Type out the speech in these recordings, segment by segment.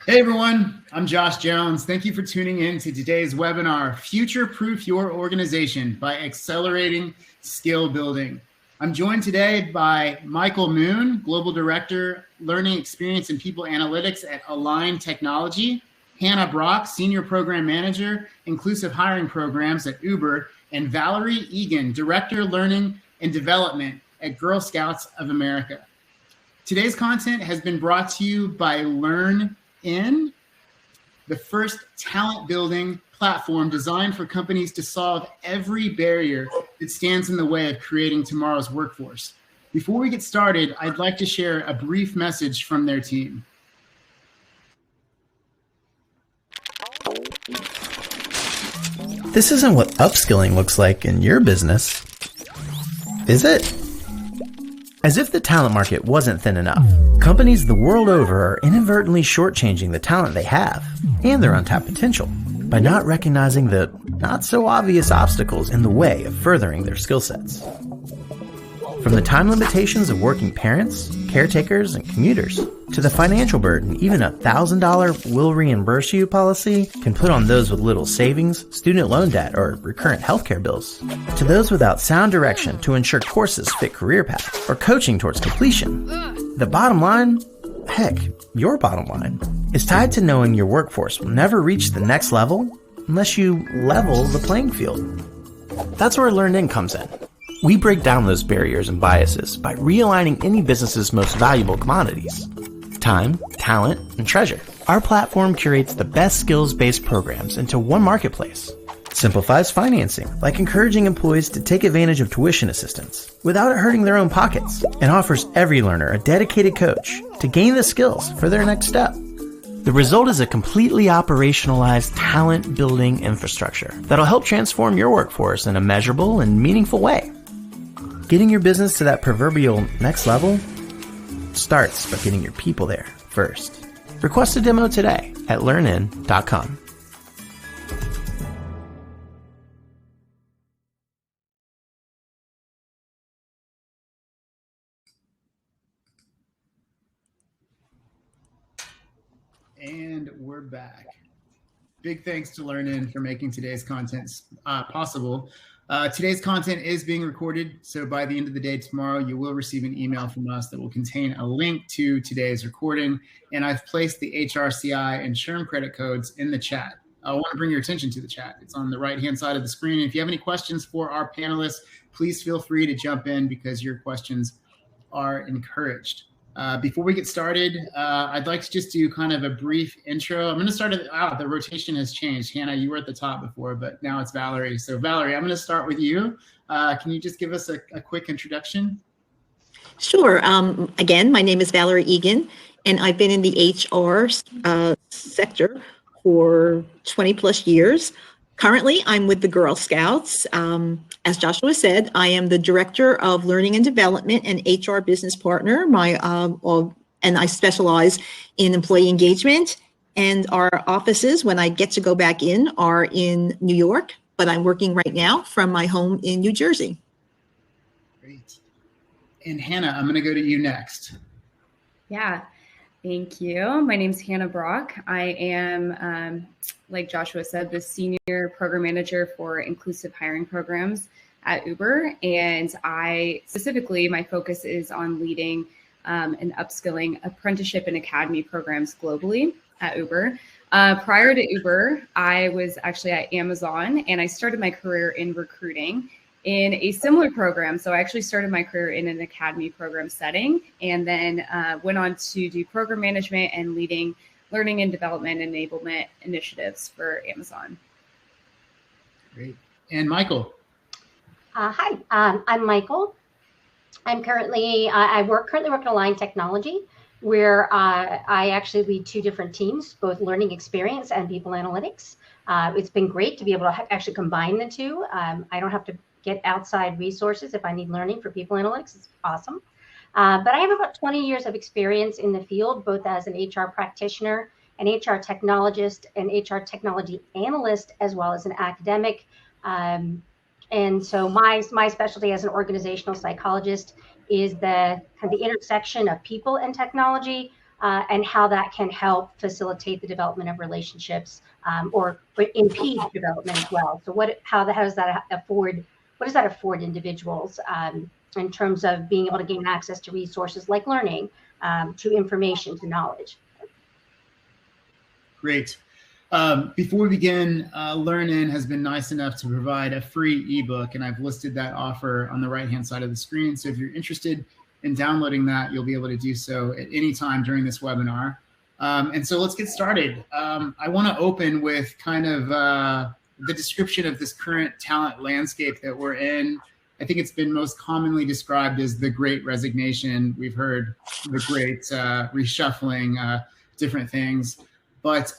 Hey everyone, I'm Josh Jones. Thank you for tuning in to today's webinar, Future-Proof Your Organization by Accelerating Skill Building. I'm joined today by Michael Moon, Global Director, Learning Experience and People Analytics at Align Technology, Hannah Brock, Senior Program Manager, Inclusive Hiring Programs at Uber, and Valerie Egan, Director, Learning and Development at Girl Scouts of America. Today's content has been brought to you by LearnIn, the first talent building platform designed for companies to solve every barrier that stands in the way of creating tomorrow's workforce. Before we get started, I'd like to share a brief message from their team. This isn't what upskilling looks like in your business, is it? As if the talent market wasn't thin enough, companies the world over are inadvertently shortchanging the talent they have and their untapped potential by not recognizing the not-so-obvious obstacles in the way of furthering their skill sets. From the time limitations of working parents, caretakers, and commuters, to the financial burden even a $1,000 will reimburse you policy can put on those with little savings, student loan debt, or recurrent healthcare bills, to those without sound direction to ensure courses fit career paths or coaching towards completion. The bottom line, heck, your bottom line, is tied to knowing your workforce will never reach the next level unless you level the playing field. That's where LearnIn comes in. We break down those barriers and biases by realigning any business's most valuable commodities: time, talent, and treasure. Our platform curates the best skills-based programs into one marketplace, simplifies financing, like encouraging employees to take advantage of tuition assistance without it hurting their own pockets, and offers every learner a dedicated coach to gain the skills for their next step. The result is a completely operationalized talent building infrastructure that'll help transform your workforce in a measurable and meaningful way. Getting your business to that proverbial next level starts by getting your people there first. Request a demo today at learnin.com. And we're back. Big thanks to LearnIn for making today's content possible. Today's content is being recorded, so by the end of the day tomorrow, you will receive an email from us that will contain a link to today's recording, and I've placed the HRCI and SHRM credit codes in the chat. I want to bring your attention to the chat. It's on the right-hand side of the screen. If you have any questions for our panelists, please feel free to jump in because your questions are encouraged. Before we get started, I'd like to just do kind of a brief intro. I'm going to start at the rotation has changed. Hannah, you were at the top before, but now it's Valerie. So Valerie, I'm going to start with you. Can you just give us a quick introduction? Sure. Again, my name is Valerie Egan, and I've been in the HR sector for 20 plus years. Currently, I'm with the Girl Scouts. As Joshua said, I am the Director of Learning and Development and HR Business Partner. And I specialize in employee engagement. And our offices, when I get to go back in, are in New York, but I'm working right now from my home in New Jersey. Great. And Hannah, I'm going to go to you next. Yeah. Thank you. My name is Hannah Brock. I am, like Joshua said, the Senior Program Manager for Inclusive Hiring Programs at Uber. And my focus is on leading and upskilling apprenticeship and academy programs globally at Uber. Prior to Uber, I was actually at Amazon, and I started my career in recruiting in a similar program. So I actually started my career in an academy program setting, and then went on to do program management and leading learning and development enablement initiatives for Amazon. Great. And Michael. Hi, I'm Michael. I currently work at Align Technology, where I actually lead two different teams, both learning experience and people analytics. It's been great to be able to actually combine the two. I don't have to get outside resources if I need learning for people analytics. It's awesome. But I have about 20 years of experience in the field, both as an HR practitioner, an HR technologist, an HR technology analyst, as well as an academic. And so my specialty as an organizational psychologist is the intersection of people and technology. and how that can help facilitate the development of relationships, or impede development as well. So how does that afford individuals in terms of being able to gain access to resources like learning, to information, to knowledge? Great. Before we begin, LearnIn has been nice enough to provide a free ebook, and I've listed that offer on the right-hand side of the screen. So if you're interested in downloading that, you'll be able to do so at any time during this webinar. And so let's get started. I want to open with kind of the description of this current talent landscape that we're in. I think it's been most commonly described as the Great Resignation. We've heard the Great Reshuffling, different things, but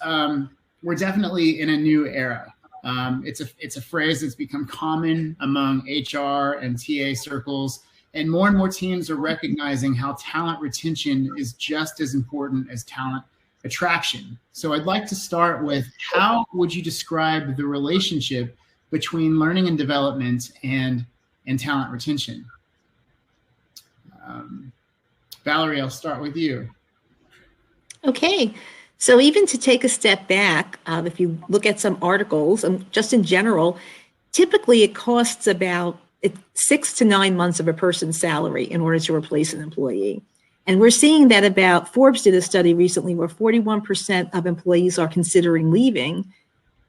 we're definitely in a new era. It's a phrase that's become common among HR and TA circles, and more teams are recognizing how talent retention is just as important as talent attraction. So I'd like to start with, how would you describe the relationship between learning and development and talent retention? Valerie, I'll start with you. Okay. So even to take a step back, if you look at some articles, just in general, typically it costs about 6 to 9 months of a person's salary in order to replace an employee. And we're seeing that Forbes did a study recently where 41% of employees are considering leaving,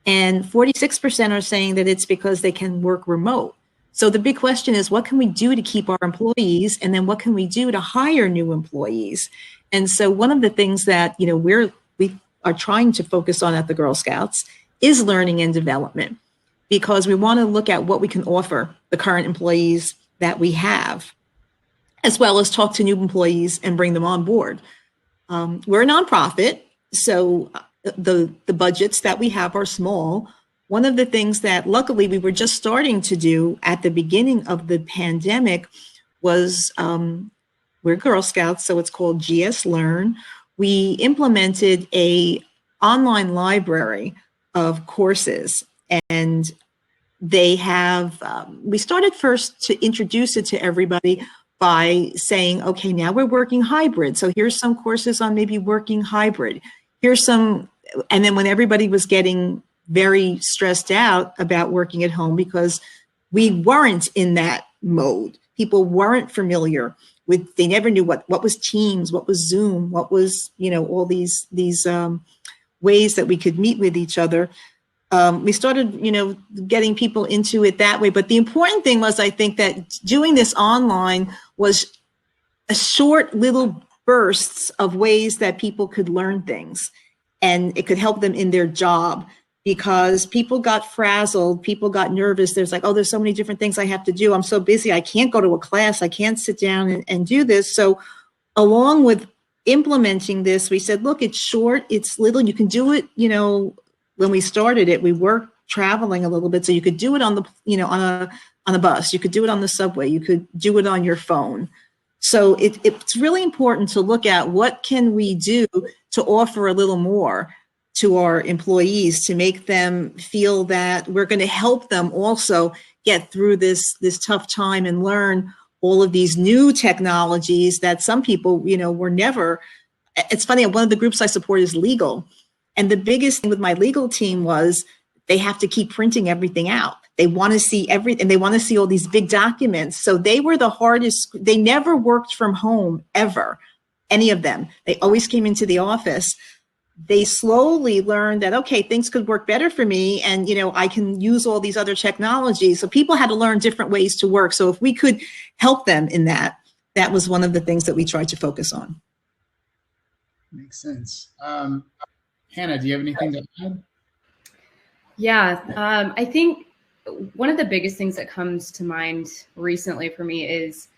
and 46% are saying that it's because they can work remote. So the big question is, what can we do to keep our employees? And then what can we do to hire new employees? And so one of the things that, we are trying to focus on at the Girl Scouts is learning and development, because we want to look at what we can offer the current employees that we have, as well as talk to new employees and bring them on board. We're a nonprofit, so the budgets that we have are small. One of the things that luckily we were just starting to do at the beginning of the pandemic was, we're Girl Scouts, so it's called GS Learn. We implemented a online library of courses, and they have, we started first to introduce it to everybody by saying, okay, now we're working hybrid. So here's some courses on maybe working hybrid. Here's some, and then when everybody was getting very stressed out about working at home because we weren't in that mode, people weren't familiar with, they never knew what was Teams, what was Zoom, what was, all these ways that we could meet with each other. We started, getting people into it that way. But the important thing was, I think, that doing this online was a short little bursts of ways that people could learn things, and it could help them in their job, because people got frazzled, people got nervous. There's like, oh, there's so many different things I have to do. I'm so busy. I can't go to a class. I can't sit down and do this. So along with implementing this, we said, look, it's short, it's little, you can do it. When we started it, we were traveling a little bit. So you could do it on the, on a bus, you could do it on the subway, you could do it on your phone. So it's really important to look at what can we do to offer a little more to our employees, to make them feel that we're going to help them also get through this tough time and learn all of these new technologies that some people, were never. It's funny, one of the groups I support is legal. And the biggest thing with my legal team was they have to keep printing everything out. They want to see everything. They want to see all these big documents. So they were the hardest. They never worked from home ever, any of them. They always came into the office. They slowly learned that, okay, things could work better for me, and I can use all these other technologies. So people had to learn different ways to work. So if we could help them in that, that was one of the things that we tried to focus on. Makes sense. Hannah, do you have anything to add? Yeah, I think one of the biggest things that comes to mind recently for me is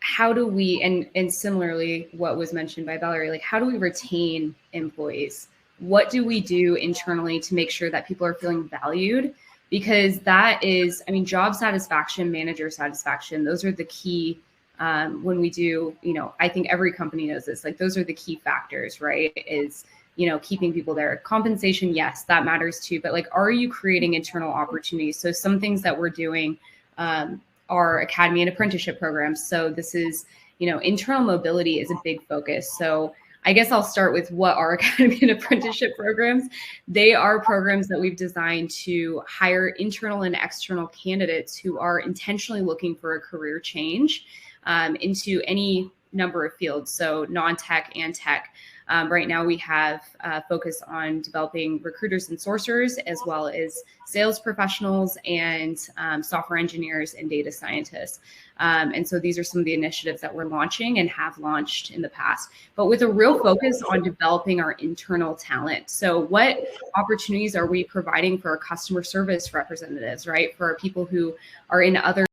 how do we, and similarly what was mentioned by Valerie, like how do we retain employees? What do we do internally to make sure that people are feeling valued? Because that is, job satisfaction, manager satisfaction, those are the key when we do, I think every company knows this, like those are the key factors, right? Is, keeping people there. Compensation, yes, that matters too. But like, are you creating internal opportunities? So some things that we're doing are academy and apprenticeship programs. So this is, internal mobility is a big focus. So I guess I'll start with what are academy and apprenticeship programs. They are programs that we've designed to hire internal and external candidates who are intentionally looking for a career change into any number of fields, so non-tech and tech. Right now, we have focus on developing recruiters and sourcers, as well as sales professionals and software engineers and data scientists. And so these are some of the initiatives that we're launching and have launched in the past, but with a real focus on developing our internal talent. So what opportunities are we providing for our customer service representatives, right? For our people who are in other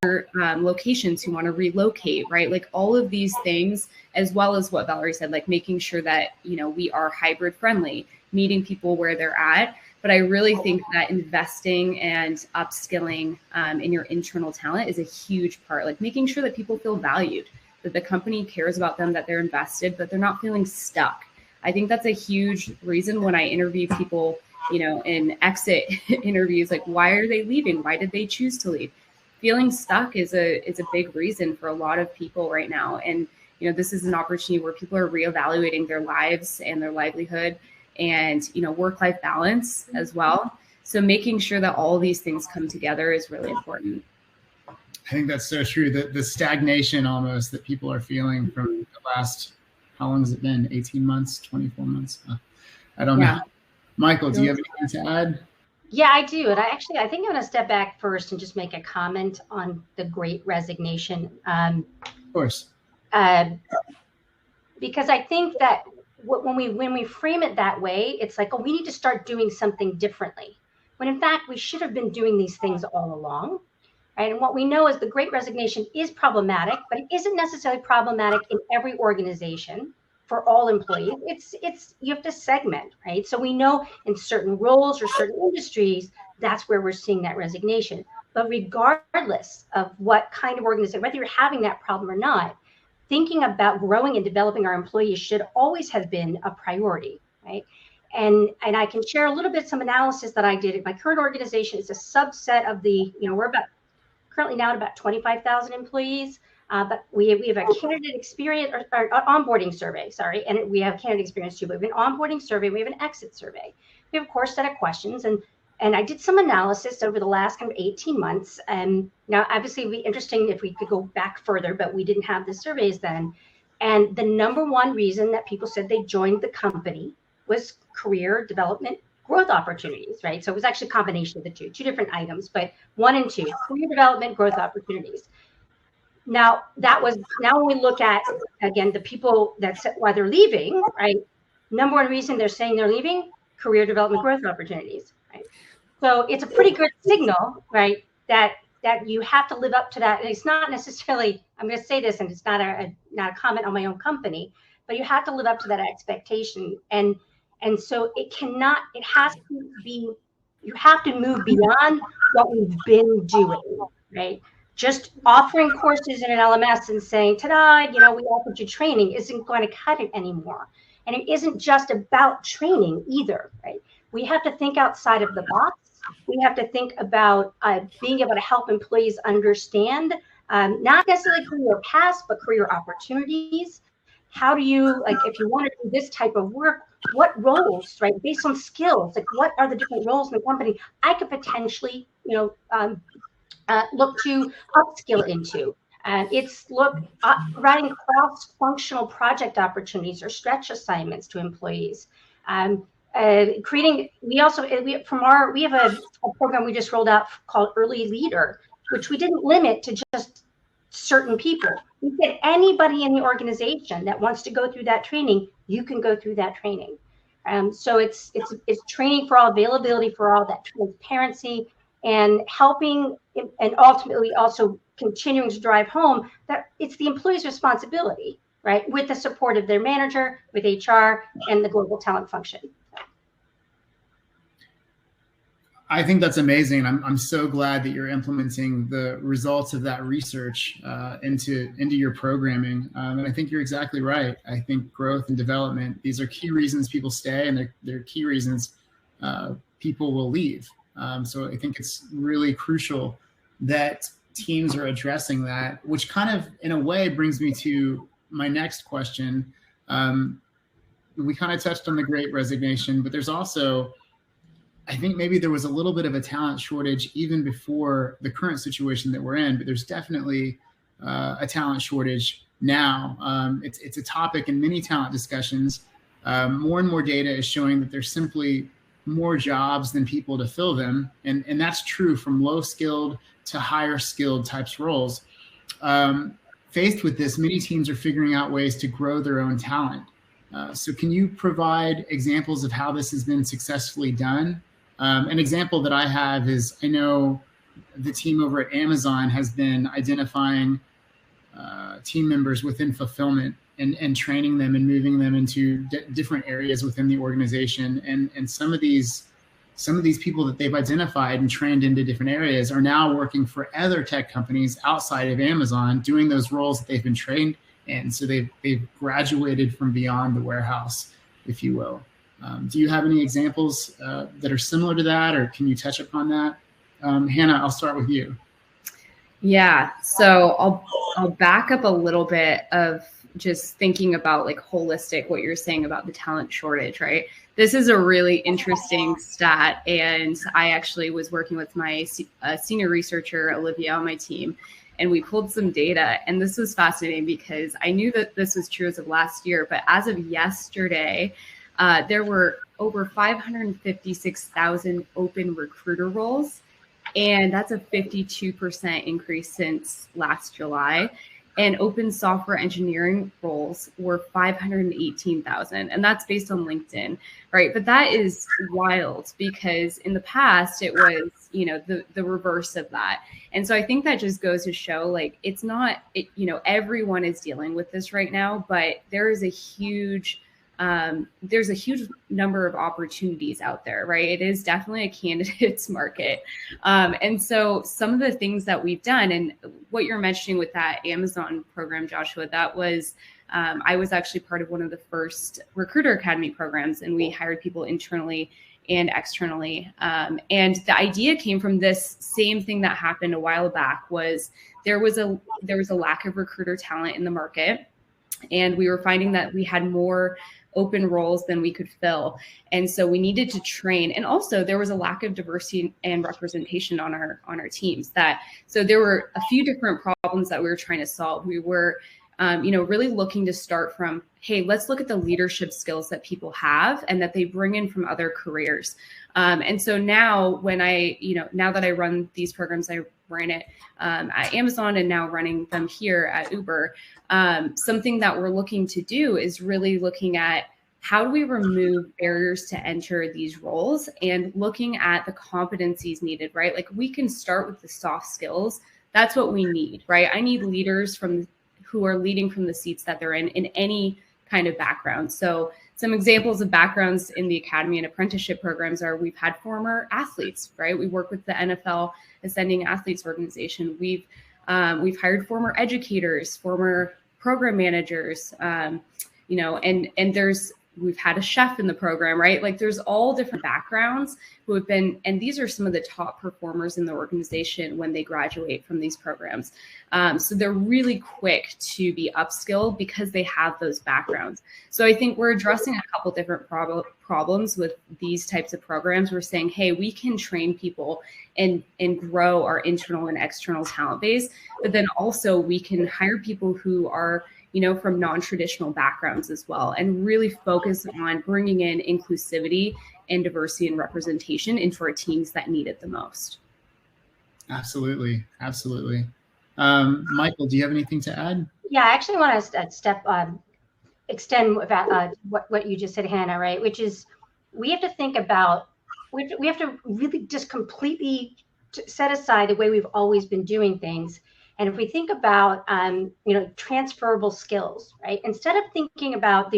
locations who want to relocate, right? Like all of these things, as well as what Valerie said, like making sure that, you know, we are hybrid friendly, meeting people where they're at. But I really think that investing and upskilling in your internal talent is a huge part, like making sure that people feel valued, that the company cares about them, that they're invested, but they're not feeling stuck. I think that's a huge reason when I interview people, you know, in exit interviews, like why are they leaving? Why did they choose to leave? Feeling stuck is a big reason for a lot of people right now. And, you know, this is an opportunity where people are reevaluating their lives and their livelihood and, you know, work-life balance as well. So making sure that all these things come together is really important. I think that's so true. The stagnation almost that people are feeling from the last, how long has it been? 18 months, 24 months? I don't know. Michael, do you have anything to add? Yeah, I do. And I think I'm going to step back first and just make a comment on the Great Resignation. Of course. Because I think that when we frame it that way, it's like, oh, we need to start doing something differently. When in fact, we should have been doing these things all along. Right? And what we know is the Great Resignation is problematic, but it isn't necessarily problematic in every organization for all employees. It's you have to segment, right? So we know in certain roles or certain industries, that's where we're seeing that resignation. But regardless of what kind of organization, whether you're having that problem or not, thinking about growing and developing our employees should always have been a priority, right? And I can share a little bit some analysis that I did at my current organization. It's a subset of the, you know, we're currently now at about 25,000 employees, but we have a candidate experience or onboarding survey, sorry, and we have candidate experience too, but we have an onboarding survey, we have an exit survey. We have a core set of questions, and I did some analysis over the last kind of 18 months. And now, obviously, it'd be interesting if we could go back further, but we didn't have the surveys then. And the number one reason that people said they joined the company was career development growth opportunities, right? So it was actually a combination of the two different items, but 1 and 2, career development growth opportunities. Now when we look at, again, the people that said why they're leaving, right? Number one reason they're saying they're leaving, career development growth opportunities, right? So it's a pretty good signal, right? That you have to live up to that. And it's not necessarily, I'm going to say this, and it's not a comment on my own company, but you have to live up to that expectation. And so it has to be, you have to move beyond what we've been doing, right? Just offering courses in an LMS and saying, ta-da, you know, we offered you training isn't going to cut it anymore. And it isn't just about training either, right? We have to think outside of the box. We have to think about being able to help employees understand, not necessarily career paths, but career opportunities. How do you, like, if you want to do this type of work, what roles, right, based on skills, like what are the different roles in the company I could potentially, you know, look to upskill into. It's providing cross-functional project opportunities or stretch assignments to employees. Creating, we have a program we just rolled out called Early Leader, which we didn't limit to just certain people. We said anybody in the organization that wants to go through that training, you can go through that training. So it's training for all, availability for all, that transparency, and helping, and ultimately also continuing to drive home that it's the employee's responsibility, right? With the support of their manager, with HR, and the global talent function. I think that's amazing. I'm so glad that you're implementing the results of that research into your programming. And I think you're exactly right. I think growth and development, these are key reasons people stay, and they're key reasons people will leave. So I think it's really crucial that teams are addressing that, which kind of, in a way, brings me to my next question. we kind of touched on the Great Resignation, but there's also, I think maybe there was a little bit of a talent shortage even before the current situation that we're in, but there's definitely a talent shortage now. It's a topic in many talent discussions. More and more data is showing that there's simply more jobs than people to fill them. And that's true from low skilled to higher skilled types roles. Faced with this, many teams are figuring out ways to grow their own talent. So can you provide examples of how this has been successfully done? An example that I have is, I know the team over at Amazon has been identifying team members within fulfillment and training them and moving them into different areas within the organization. And some of these people that they've identified and trained into different areas are now working for other tech companies outside of Amazon, doing those roles that they've been trained in. So they've graduated from beyond the warehouse, if you will. Do you have any examples that are similar to that, or can you touch upon that? Hannah, I'll start with you. Yeah, so I'll back up a little bit of just thinking about like holistic, what you're saying about the talent shortage, right? This is a really interesting stat. And I actually was working with my senior researcher, Olivia, on my team, and we pulled some data. And this was fascinating because I knew that this was true as of last year, but as of yesterday, there were over 556,000 open recruiter roles. And that's a 52% increase since last July. And open software engineering roles were 518,000. And that's based on LinkedIn, right? But that is wild because in the past, it was, the reverse of that. And so I think that just goes to show, like, it's not, everyone is dealing with this right now, but there is a huge there's a huge number of opportunities out there, right? It is definitely a candidates market. And so some of the things that we've done, and what you're mentioning with that Amazon program, Joshua, that was, I was actually part of one of the first Recruiter Academy programs, and we hired people internally and externally. And the idea came from this same thing that happened a while back. Was there was a lack of recruiter talent in the market, and we were finding that we had more open roles than we could fill. And so we needed to train. And also there was a lack of diversity and representation on our teams. So there were a few different problems that we were trying to solve. We were, really looking to start from, hey, let's look at the leadership skills that people have and that they bring in from other careers. And so now when now that I run these programs, I ran it at Amazon and now running them here at Uber. Something that we're looking to do is really looking at how do we remove barriers to enter these roles and looking at the competencies needed, right? Like we can start with the soft skills. That's what we need, right? I need leaders who are leading from the seats that they're in any kind of background. So some examples of backgrounds in the academy and apprenticeship programs are we've had former athletes, right? We work with the NFL Ascending Athletes Organization. We've hired former educators, former program managers, and we've had a chef in the program, right? Like there's all different backgrounds who have been, and these are some of the top performers in the organization when they graduate from these programs. So they're really quick to be upskilled because they have those backgrounds. So I think we're addressing a couple different problems with these types of programs. We're saying, hey, we can train people and grow our internal and external talent base, but then also we can hire people who are from non-traditional backgrounds as well, and really focus on bringing in inclusivity and diversity and representation into our teams that need it the most. Absolutely. Absolutely. Michael, do you have anything to add? Yeah, I actually want to extend what you just said, Hannah, right? Which is we have to think about, we have to really just completely set aside the way we've always been doing things. And if we think about, transferable skills, right? Instead of thinking about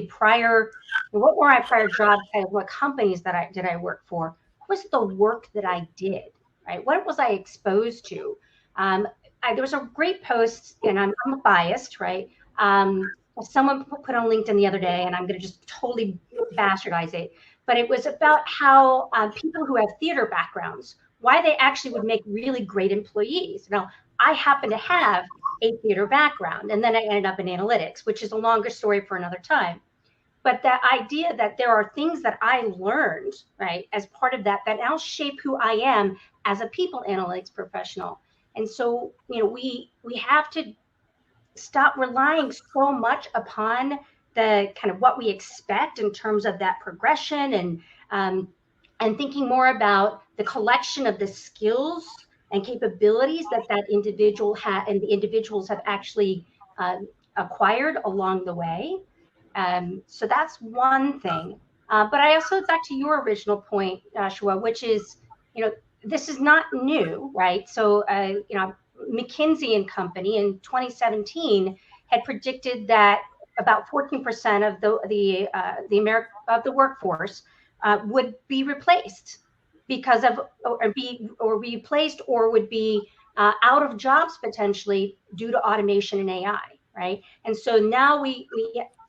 what were my prior jobs, what companies that I work for, what was the work that I did, right? What was I exposed to? There was a great post, and I'm biased, right? Someone put on LinkedIn the other day, and I'm going to just totally bastardize it, but it was about how people who have theater backgrounds, why they actually would make really great employees. Now, I happen to have a theater background, and then I ended up in analytics, which is a longer story for another time. but that idea that there are things that I learned, right, as part of that now shape who I am as a people analytics professional. And so, we have to stop relying so much upon the kind of what we expect in terms of that progression, and thinking more about the collection of the skills and capabilities that individual and the individuals have actually acquired along the way. So that's one thing. But I also, back to your original point, Joshua, which is, this is not new, right? So, McKinsey and Company in 2017 had predicted that about 14% of the workforce would be replaced because of, or replaced, or would be out of jobs potentially due to automation and AI, right? And so now we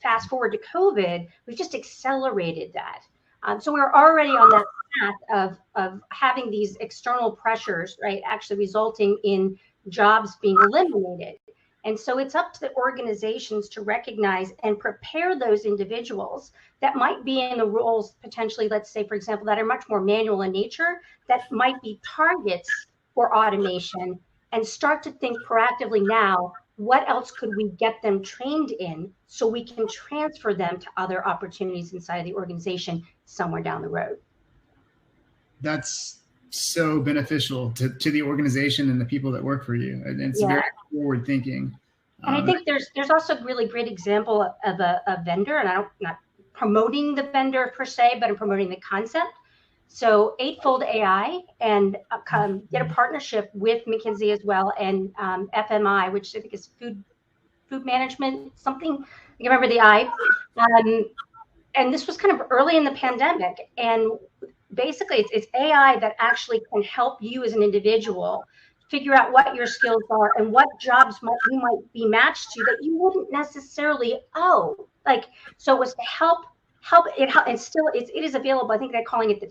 fast forward to COVID, we've just accelerated that. So we're already on that path of having these external pressures, right, actually resulting in jobs being eliminated. And so it's up to the organizations to recognize and prepare those individuals that might be in the roles potentially, let's say, for example, that are much more manual in nature, that might be targets for automation, and start to think proactively now, what else could we get them trained in so we can transfer them to other opportunities inside the organization somewhere down the road. That's so beneficial to the organization and the people that work for you. And it's very forward thinking. And I think there's also a really great example of a vendor, and I'm not promoting the vendor per se, but I'm promoting the concept. So Eightfold AI did a partnership with McKinsey as well, and FMI, which I think is food management, something, you remember the I. And this was kind of early in the pandemic. And basically it's AI that actually can help you as an individual figure out what your skills are and what jobs you might be matched to that you wouldn't necessarily so it was to help it, and still it is available. I think they're calling it the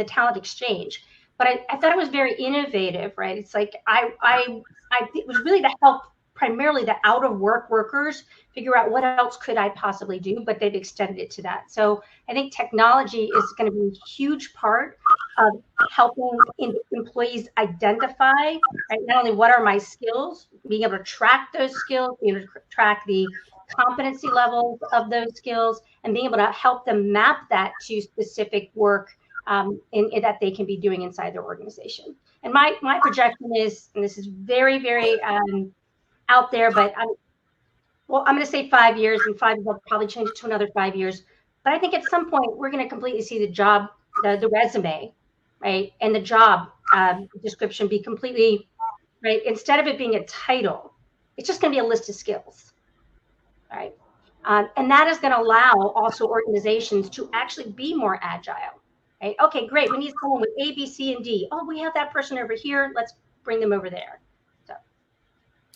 talent exchange, but I thought it was very innovative, right? It's like it was really to help primarily the out of work workers figure out what else could I possibly do, but they've extended it to that. So I think technology is going to be a huge part of helping employees identify, right, not only what are my skills, being able to track those skills, being able to track the competency levels of those skills, and being able to help them map that to specific work that they can be doing inside their organization. And my projection is, and this is very, very out there, but I'm going to say 5 years, and 5 years, I'll probably change it to another 5 years. But I think at some point we're going to completely see the job, the resume, right, and the job description be completely, right, instead of it being a title, it's just going to be a list of skills, right? And that is going to allow also organizations to actually be more agile, right? Okay, great. We need someone with A, B, C, and D. Oh, we have that person over here. Let's bring them over there.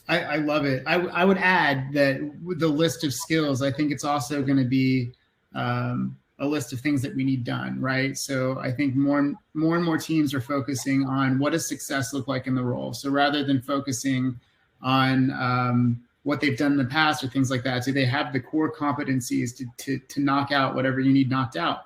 I love it. I would add that with the list of skills, I think it's also going to be a list of things that we need done, right? So I think more and more teams are focusing on what does success look like in the role. So rather than focusing on what they've done in the past or things like that, do they have the core competencies to knock out whatever you need knocked out,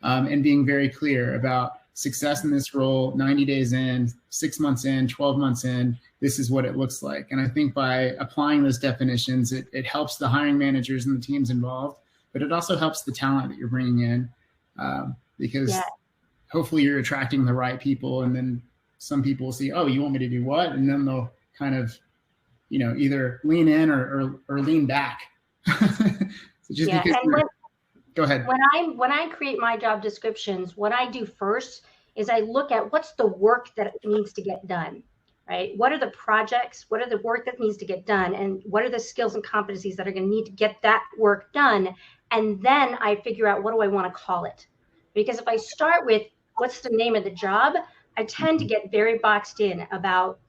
and being very clear about success in this role, 90 days in, 6 months in, 12 months in, this is what it looks like. And I think by applying those definitions, it helps the hiring managers and the teams involved, but it also helps the talent that you're bringing in, because hopefully you're attracting the right people. And then some people will see, oh, you want me to do what? And then they'll kind of, either lean in or lean back. So just because go ahead. When I create my job descriptions, what I do first is I look at what's the work that needs to get done, right? What are the projects? What are the work that needs to get done? And what are the skills and competencies that are going to need to get that work done? And then I figure out, what do I want to call it? Because if I start with what's the name of the job, I tend to get very boxed in about,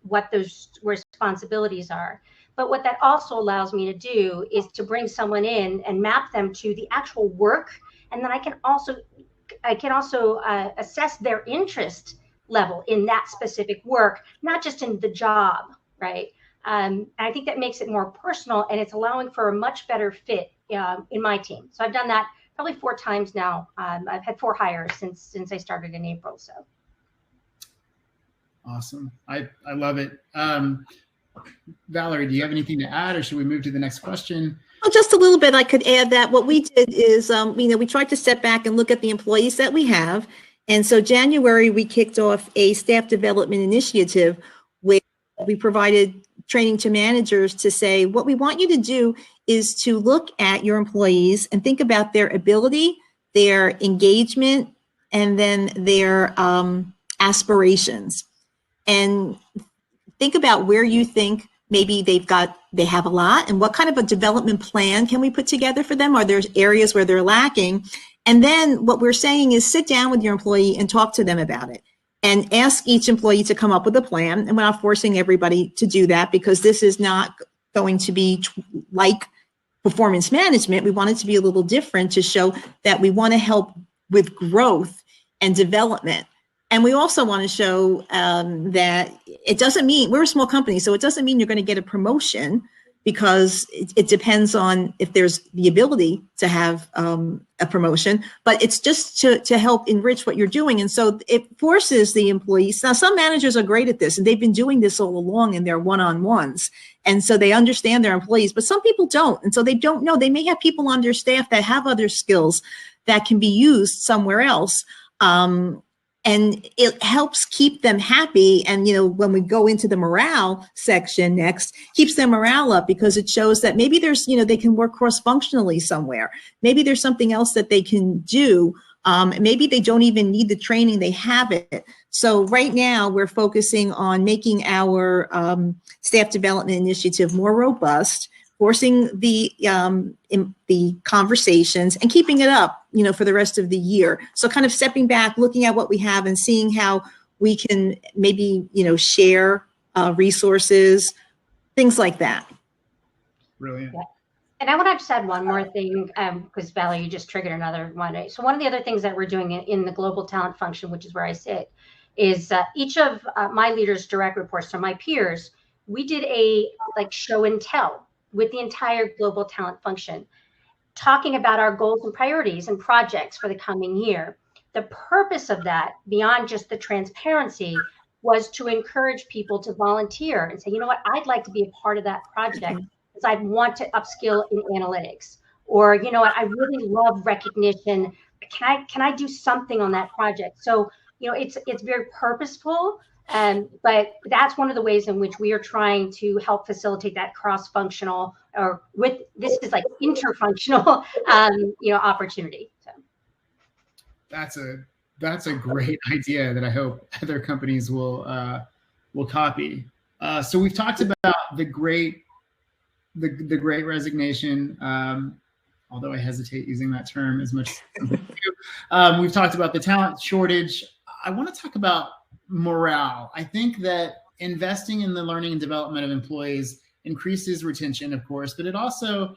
what those responsibilities are. But what that also allows me to do is to bring someone in and map them to the actual work. And then I can also assess their interest level in that specific work, not just in the job, right? And I think that makes it more personal, and it's allowing for a much better fit in my team. So I've done that probably 4 times now. I've had 4 hires since I started in April. So awesome. I love it. Valerie, do you have anything to add, or should we move to the next question? Well, just a little bit. I could add that what we did is, we tried to step back and look at the employees that we have. And so January, we kicked off a staff development initiative where we provided training to managers to say, what we want you to do is to look at your employees and think about their ability, their engagement, and then their aspirations. And think about where you think maybe they have a lot, and what kind of a development plan can we put together for them? Are there areas where they're lacking? And then what we're saying is sit down with your employee and talk to them about it, and ask each employee to come up with a plan. And we're not forcing everybody to do that, because this is not going to be like performance management. We want it to be a little different, to show that we want to help with growth and development. And we also want to show that it doesn't mean, we're a small company, so it doesn't mean you're going to get a promotion, because it depends on if there's the ability to have a promotion, but it's just to help enrich what you're doing. And so it forces the employees. Now, some managers are great at this, and they've been doing this all along in their one-on-ones. And so they understand their employees, but some people don't. And so they don't know. They may have people on their staff that have other skills that can be used somewhere else. And it helps keep them happy. And, when we go into the morale section next, keeps their morale up, because it shows that maybe there's, they can work cross-functionally somewhere. Maybe there's something else that they can do. Maybe they don't even need the training, they have it. So right now we're focusing on making our staff development initiative more robust, forcing the conversations and keeping it up, for the rest of the year. So kind of stepping back, looking at what we have and seeing how we can maybe, share resources, things like that. Brilliant. Yeah. And I want to just add one more thing, because Valerie, you just triggered another one. So one of the other things that we're doing in the global talent function, which is where I sit, is each of my leaders' direct reports, so my peers, we did a show and tell with the entire global talent function, talking about our goals and priorities and projects for the coming year. The purpose of that, beyond just the transparency, was to encourage people to volunteer and say, you know what, I'd like to be a part of that project, because I'd want to upskill in analytics. Or, you know what, I really love recognition. Can I do something on that project? So, it's very purposeful. But that's one of the ways in which we are trying to help facilitate that cross-functional, or interfunctional, opportunity. So that's a great idea that I hope other companies will copy. So we've talked about the great resignation, although I hesitate using that term as much as we've talked about the talent shortage. I want to talk about morale. I think that investing in the learning and development of employees increases retention, of course, but it also,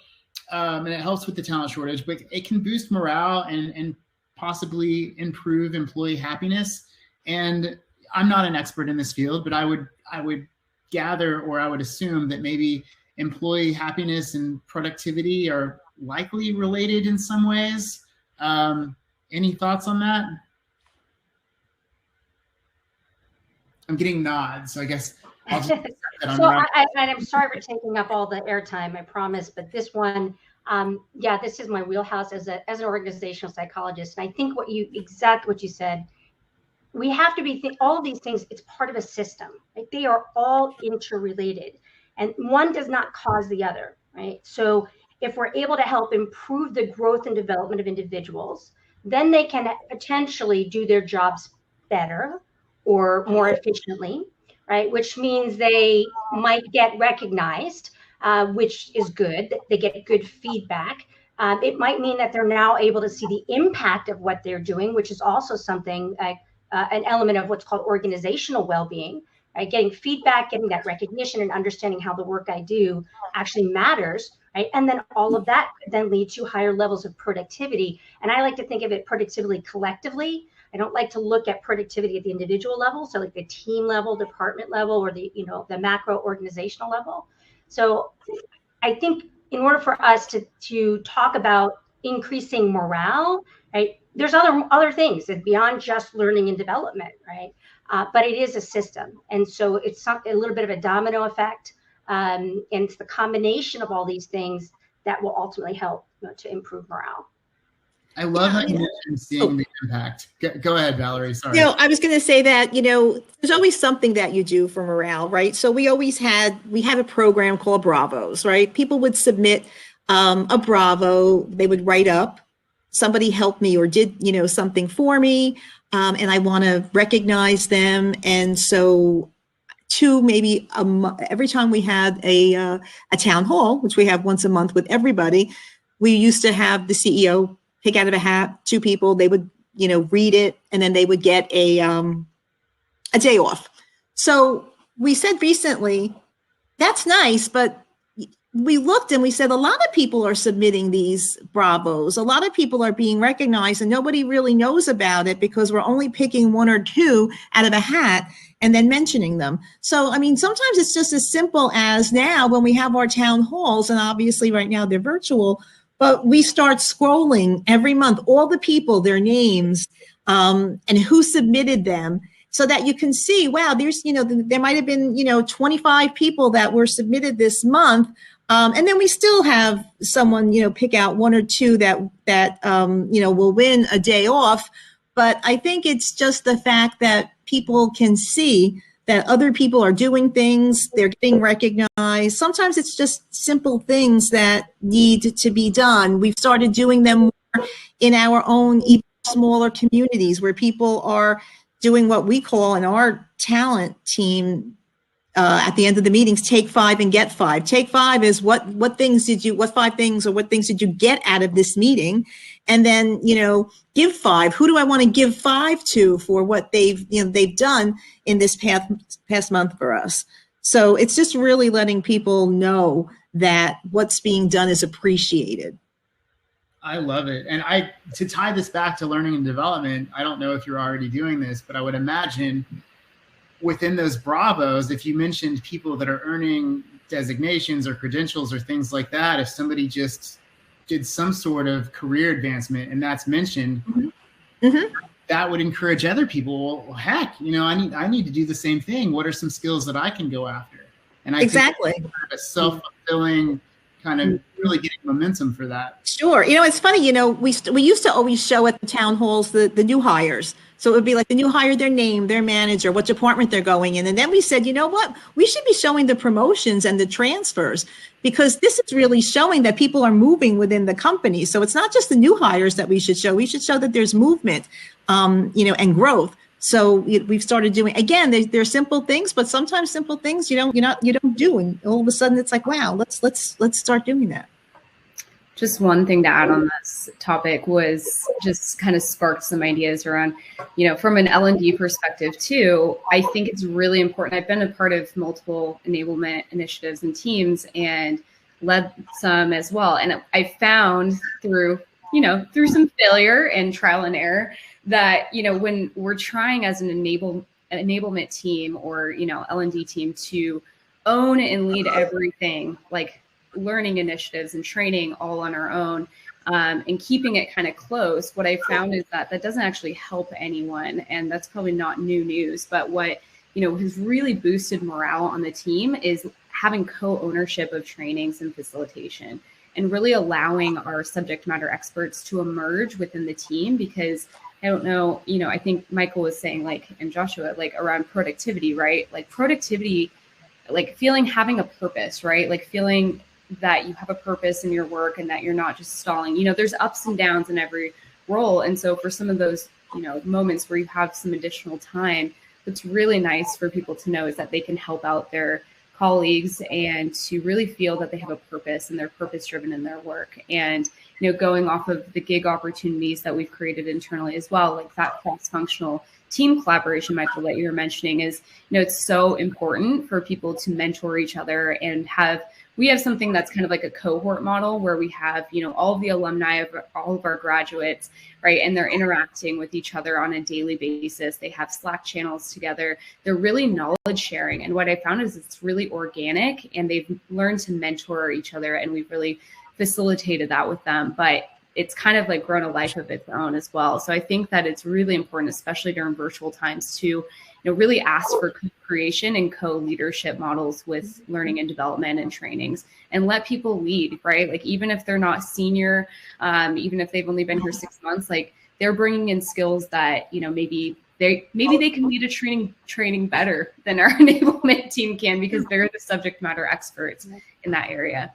and it helps with the talent shortage, but it can boost morale and possibly improve employee happiness. And I'm not an expert in this field, but I would gather, or I would assume, that maybe employee happiness and productivity are likely related in some ways. Any thoughts on that? I'm getting nods, so I guess I'll just accept that. So I'm sorry for taking up all the airtime, I promise, but this one, this is my wheelhouse as an organizational psychologist. And I think exactly what you said, we have to be all of these things. It's part of a system, right? They are all interrelated, and one does not cause the other, right? So if we're able to help improve the growth and development of individuals, then they can potentially do their jobs better or more efficiently, right? Which means they might get recognized, which is good. They get good feedback. It might mean that they're now able to see the impact of what they're doing, which is also something, an element of what's called organizational well-being, right? Getting feedback, getting that recognition, and understanding how the work I do actually matters, right? And then all of that could then lead to higher levels of productivity. And I like to think of it productively collectively. I don't like to look at productivity at the individual level. So like the team level, department level, or the, the macro organizational level. So I think in order for us to talk about increasing morale, right, there's other things and beyond just learning and development, right? But it is a system. And so it's a little bit of a domino effect. And it's the combination of all these things that will ultimately help to improve morale. I love how you mentioned seeing the impact. Go ahead, Valerie. Sorry. I was going to say that, there's always something that you do for morale, right? So we have a program called Bravos, right? People would submit a Bravo, they would write up, somebody helped me or did, something for me, and I want to recognize them. And so maybe every time we had a town hall, which we have once a month with everybody, we used to have the CEO pick out of a hat 2 people. They would, read it, and then they would get a day off. So we said recently, that's nice, but we looked and we said a lot of people are submitting these Bravos. A lot of people are being recognized, and nobody really knows about it because we're only picking 1 or 2 out of a hat and then mentioning them. So, I mean, sometimes it's just as simple as now when we have our town halls, and obviously right now they're virtual, but we start scrolling every month, all the people, their names, and who submitted them, so that you can see, wow, there's, there might have been, 25 people that were submitted this month. And then we still have someone, pick out 1 or 2 that will win a day off. But I think it's just the fact that people can see that other people are doing things, they're getting recognized. Sometimes it's just simple things that need to be done. We've started doing them more in our own even smaller communities where people are doing what we call in our talent team at the end of the meetings, take 5 and get 5. Take 5 is what 5 things or what things did you get out of this meeting? And then, give 5. Who do I want to give 5 to for what they've done in this past month for us? So it's just really letting people know that what's being done is appreciated. I love it. And to tie this back to learning and development, I don't know if you're already doing this, but I would imagine within those Bravos, if you mentioned people that are earning designations or credentials or things like that, if somebody just did some sort of career advancement and that's mentioned, that would encourage other people. Well, heck, I need to do the same thing. What are some skills that I can go after? And I think it's kind of a self-fulfilling kind of really getting momentum for that. Sure. It's funny, we used to always show at the town halls the new hires. So it would be like the new hire, their name, their manager, what department they're going in. And then we said, you know what, we should be showing the promotions and the transfers, because this is really showing that people are moving within the company. So it's not just the new hires that we should show. We should show that there's movement, and growth. So we've started doing, again, they're simple things, but sometimes simple things you don't do. And all of a sudden it's like, wow, let's start doing that. Just one thing to add on this topic was just kind of sparked some ideas around, from an L&D perspective too. I think it's really important. I've been a part of multiple enablement initiatives and teams and led some as well. And I found through some failure and trial and error that, when we're trying as an enablement team or, L&D team to own and lead everything, like learning initiatives and training all on our own, and keeping it kind of close, what I found is that doesn't actually help anyone. And that's probably not new news, but what, has really boosted morale on the team is having co-ownership of trainings and facilitation and really allowing our subject matter experts to emerge within the team. Because I don't know, I think Michael was saying, and Joshua, around productivity, right? Productivity, having a purpose, right? Feeling that you have a purpose in your work and that you're not just stalling. There's ups and downs in every role. And so for some of those, moments where you have some additional time, what's really nice for people to know is that they can help out their colleagues and to really feel that they have a purpose and they're purpose driven in their work. And, going off of the gig opportunities that we've created internally as well, like that cross-functional team collaboration, Michael, that you were mentioning is, it's so important for people to mentor each other and we have something that's kind of like a cohort model where we have, all of the alumni of all of our graduates, right? And they're interacting with each other on a daily basis. They have Slack channels together. They're really knowledge sharing. And what I found is it's really organic, and they've learned to mentor each other, and we've really facilitated that with them. But it's kind of like grown a life of its own as well. So I think that it's really important, especially during virtual times, to really ask for co-creation and co-leadership models with learning and development and trainings, and let people lead, right? Like, even if they're not senior, even if they've only been here 6 months, like, they're bringing in skills that, maybe they can lead a training better than our enablement team can, because they're the subject matter experts in that area.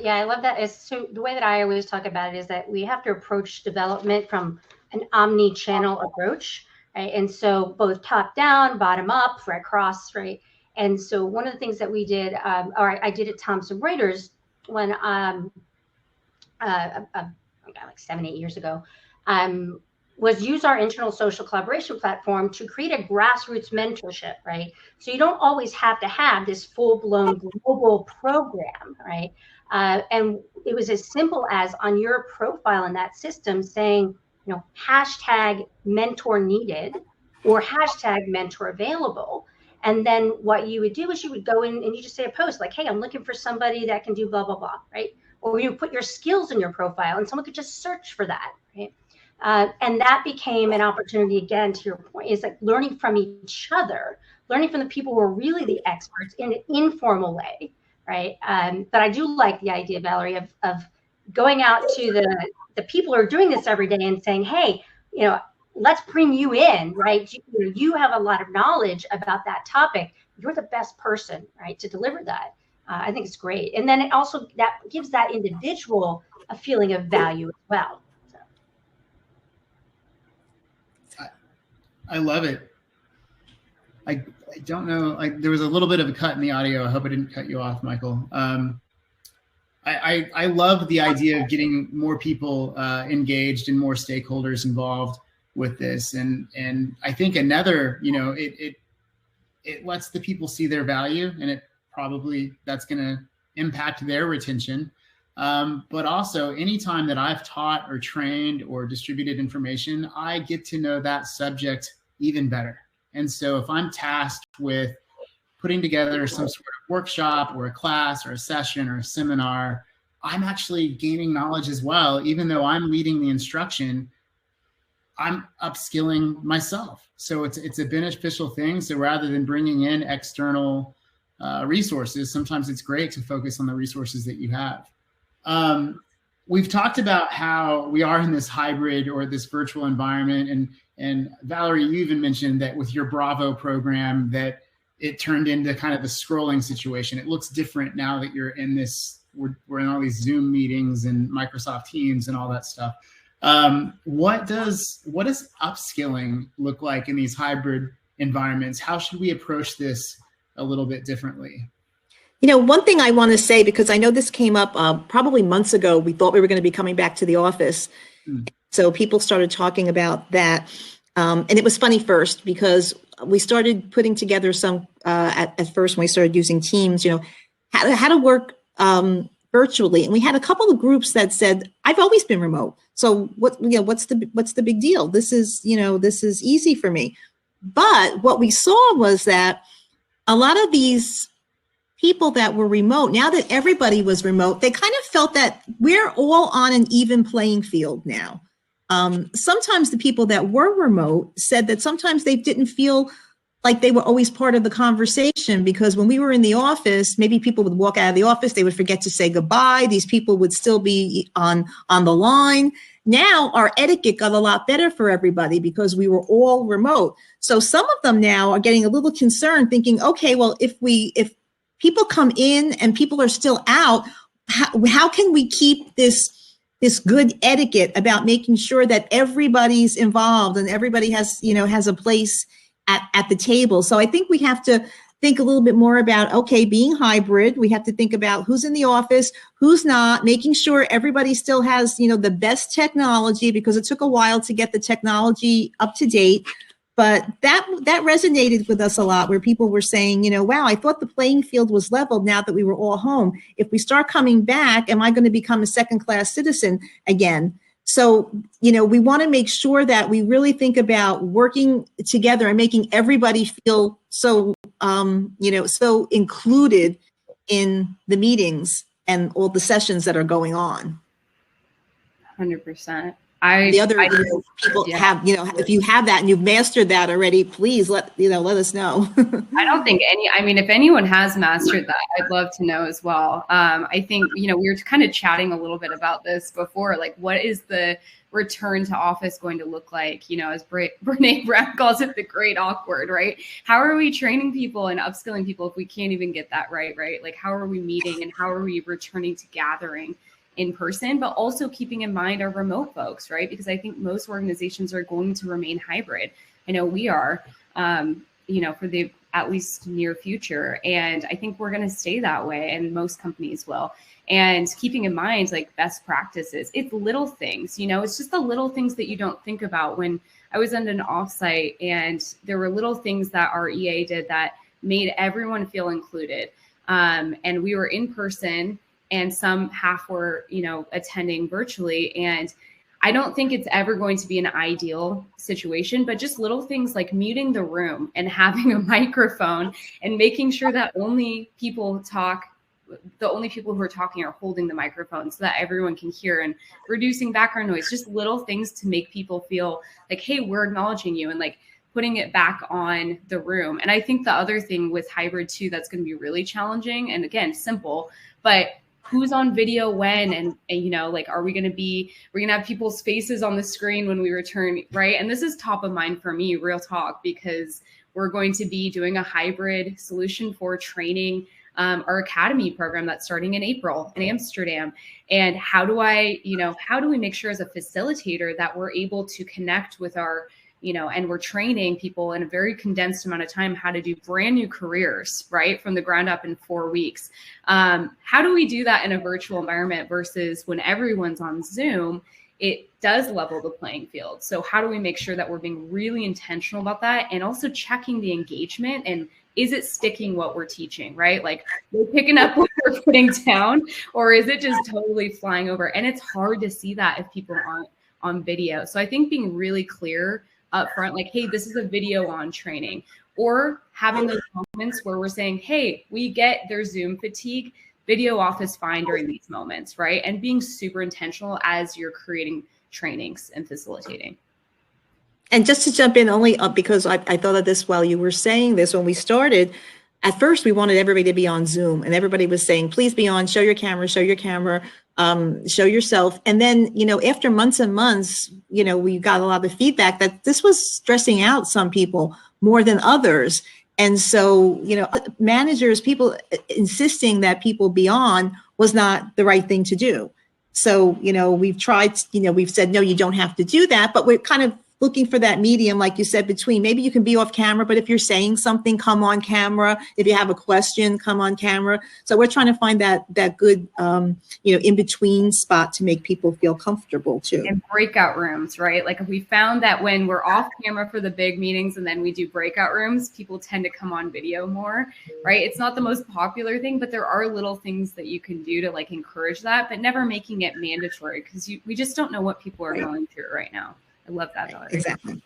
Yeah, I love that. So the way that I always talk about it is that we have to approach development from an omni-channel approach, right? And so both top down, bottom up, right, cross, right? And so one of the things that we did, or I did at Thomson Reuters when, like 7-8 years ago, was use our internal social collaboration platform to create a grassroots mentorship, right? So you don't always have to have this full-blown global program, right? And it was as simple as on your profile in that system saying, hashtag mentor needed or hashtag mentor available. And then what you would do is you would go in and you just say a post like, hey, I'm looking for somebody that can do blah, blah, blah, right? Or you put your skills in your profile and someone could just search for that, right? And that became an opportunity, again, to your point, is like learning from each other, learning from the people who are really the experts in an informal way, right? But I do like the idea, Valerie, of going out to the people who are doing this every day and saying, hey, let's bring you in, right? You have a lot of knowledge about that topic. You're the best person, right, to deliver that. I think it's great. And then it also that gives that individual a feeling of value as well. I love it. I don't know. There was a little bit of a cut in the audio. I hope I didn't cut you off, Michael. I love the idea of getting more people engaged and more stakeholders involved with this. And I think another, it lets the people see their value, and that's going to impact their retention. But also, anytime that I've taught or trained or distributed information, I get to know that subject even better. And so if I'm tasked with putting together some sort of workshop or a class or a session or a seminar, I'm actually gaining knowledge as well. Even though I'm leading the instruction, I'm upskilling myself. So it's a beneficial thing. So rather than bringing in external resources, sometimes it's great to focus on the resources that you have. We've talked about how we are in this hybrid or this virtual environment. And Valerie, you even mentioned that with your Bravo program that it turned into kind of the scrolling situation. It looks different now that you're in this, we're in all these Zoom meetings and Microsoft Teams and all that stuff. What does upskilling look like in these hybrid environments? How should we approach this a little bit differently? One thing I want to say, because I know this came up probably months ago, we thought we were going to be coming back to the office. So people started talking about that. And it was funny first, because we started putting together some, at first when we started using Teams, how to work virtually. And we had a couple of groups that said, I've always been remote. So what's the big deal? This is easy for me. But what we saw was that a lot of these people that were remote, now that everybody was remote, they kind of felt that we're all on an even playing field now. Sometimes the people that were remote said that sometimes they didn't feel like they were always part of the conversation, because when we were in the office, maybe people would walk out of the office, they would forget to say goodbye. These people would still be on the line. Now our etiquette got a lot better for everybody because we were all remote. So some of them now are getting a little concerned, thinking, okay, well, if people come in and people are still out, how can we keep this good etiquette about making sure that everybody's involved and everybody has a place at the table? So I think we have to think a little bit more about, okay, being hybrid, we have to think about who's in the office, who's not, making sure everybody still has, the best technology, because it took a while to get the technology up to date. But that resonated with us a lot, where people were saying, wow, I thought the playing field was leveled now that we were all home. If we start coming back, am I going to become a second-class citizen again? So, we want to make sure that we really think about working together and making everybody feel so, so included in the meetings and all the sessions that are going on. 100%. People have, if you have that and you've mastered that already, please let us know. I don't think if anyone has mastered that, I'd love to know as well. I think, we were kind of chatting a little bit about this before, like, what is the return to office going to look like? As Brene Brown calls it, the great awkward, right? How are we training people and upskilling people if we can't even get that right? Like, how are we meeting and how are we returning to gathering in person, but also keeping in mind our remote folks, right? Because I think most organizations are going to remain hybrid. I know we are, for the at least near future. And I think we're going to stay that way, and most companies will. And keeping in mind, like, best practices, it's little things, it's just the little things that you don't think about. When I was on an offsite, and there were little things that our EA did that made everyone feel included. And we were in person, and some half were, attending virtually. And I don't think it's ever going to be an ideal situation, but just little things like muting the room and having a microphone and making sure that the only people who are talking are holding the microphone so that everyone can hear, and reducing background noise, just little things to make people feel like, hey, we're acknowledging you, and like putting it back on the room. And I think the other thing with hybrid too, that's going to be really challenging, and again, simple, but who's on video when, and like, are we going to have people's faces on the screen when we return, right? And this is top of mind for me, real talk, because we're going to be doing a hybrid solution for training our academy program that's starting in April in Amsterdam. And how do we make sure as a facilitator that we're able to connect with our, and we're training people in a very condensed amount of time how to do brand new careers, right, from the ground up in 4 weeks. How do we do that in a virtual environment versus when everyone's on Zoom? It does level the playing field. So how do we make sure that we're being really intentional about that, and also checking the engagement, and is it sticking what we're teaching, right? Like, we're picking up what we're putting down, or is it just totally flying over? And it's hard to see that if people aren't on video. So I think being really clear up front, like, hey, this is a video on training, or having those moments where we're saying, hey, we get their Zoom fatigue, video off is fine during these moments, right? And being super intentional as you're creating trainings and facilitating. And just to jump in only because I thought of this while you were saying this, when we started, at first we wanted everybody to be on Zoom, and everybody was saying, please be on, show your camera, show yourself. And then, after months and months, we got a lot of feedback that this was stressing out some people more than others. And so, managers, people insisting that people be on was not the right thing to do. So, we've tried, we've said, no, you don't have to do that, but we're kind of looking for that medium, like you said, between maybe you can be off camera, but if you're saying something, come on camera. If you have a question, come on camera. So we're trying to find that good, in between spot to make people feel comfortable too. And breakout rooms, right? Like, we found that when we're off camera for the big meetings and then we do breakout rooms, people tend to come on video more, right? It's not the most popular thing, but there are little things that you can do to like encourage that, but never making it mandatory, because we just don't know what people are going through right now. I love that, Valerie. Exactly.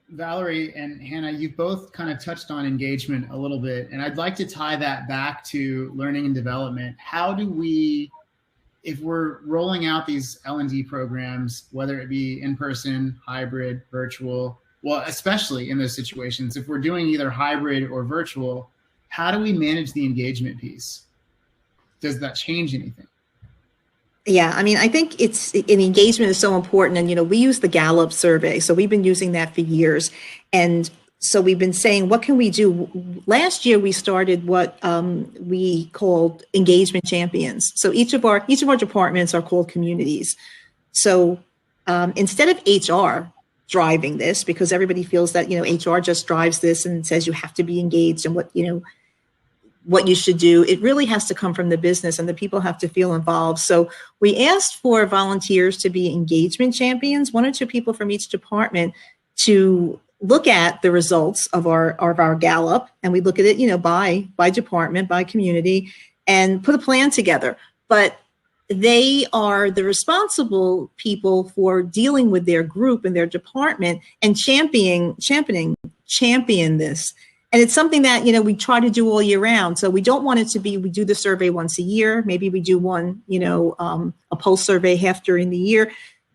Valerie and Hannah, you've both kind of touched on engagement a little bit, and I'd like to tie that back to learning and development. How do we, if we're rolling out these L&D programs, whether it be in person, hybrid, virtual, well, especially in those situations, if we're doing either hybrid or virtual, how do we manage the engagement piece? Does that change anything? Yeah, I mean, I think engagement is so important. And, we use the Gallup survey. So we've been using that for years. And so we've been saying, what can we do? Last year, we started what we called engagement champions. So each of our departments are called communities. So instead of HR driving this, because everybody feels that, HR just drives this and says you have to be engaged and what you should do. It really has to come from the business, and the people have to feel involved. So we asked for volunteers to be engagement champions, 1 or 2 people from each department, to look at the results of our Gallup, and we look at it, by department, by community, and put a plan together. But they are the responsible people for dealing with their group and their department and champion this. And it's something that, we try to do all year round. So we don't want it to be, we do the survey once a year. Maybe we do one, a pulse survey half during the year.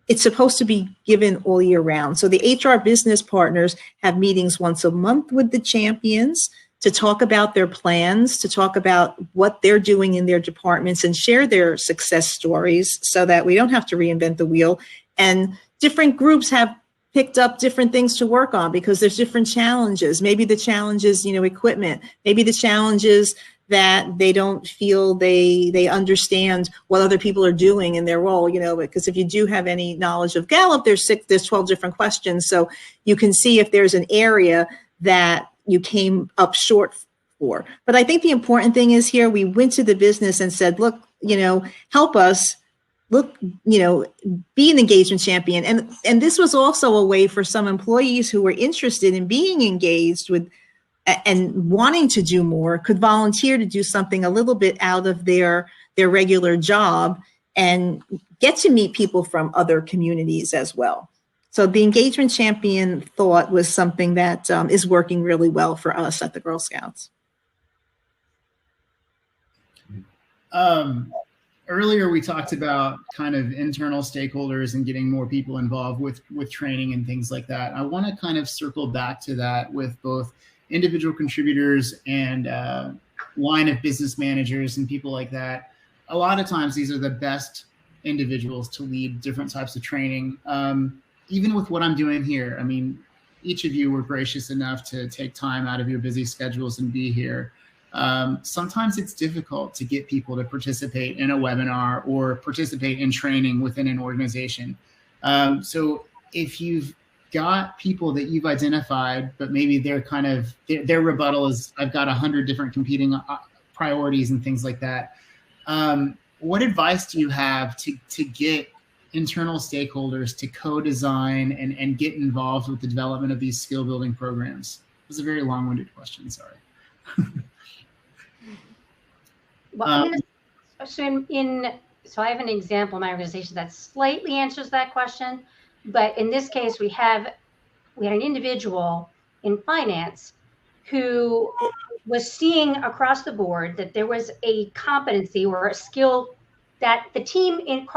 It's supposed to be given all year round. So the HR business partners have meetings once a month with the champions to talk about their plans, to talk about what they're doing in their departments and share their success stories so that we don't have to reinvent the wheel. And different groups have picked up different things to work on because there's different challenges. Maybe the challenge is, equipment. Maybe the challenge is that they don't feel they understand what other people are doing in their role, because if you do have any knowledge of Gallup, there's 12 different questions. So you can see if there's an area that you came up short for. But I think the important thing is here, we went to the business and said, look, help us. Look, be an engagement champion. And this was also a way for some employees who were interested in being engaged with and wanting to do more could volunteer to do something a little bit out of their regular job and get to meet people from other communities as well. So the engagement champion thought was something that is working really well for us at the Girl Scouts. Earlier, we talked about kind of internal stakeholders and getting more people involved with training and things like that. I want to kind of circle back to that with both individual contributors and line of business managers and people like that. A lot of times, these are the best individuals to lead different types of training. Even with what I'm doing here, I mean, each of you were gracious enough to take time out of your busy schedules and be here. Sometimes it's difficult to get people to participate in a webinar or participate in training within an organization. So if you've got people that you've identified, but maybe they're kind of, their rebuttal is, I've got 100 different competing priorities and things like that. What advice do you have to get internal stakeholders to co-design and get involved with the development of these skill building programs? It was a very long-winded question, sorry. Well, so I have an example in my organization that slightly answers that question, but in this case, we had an individual in finance who was seeing across the board that there was a competency or a skill that the team in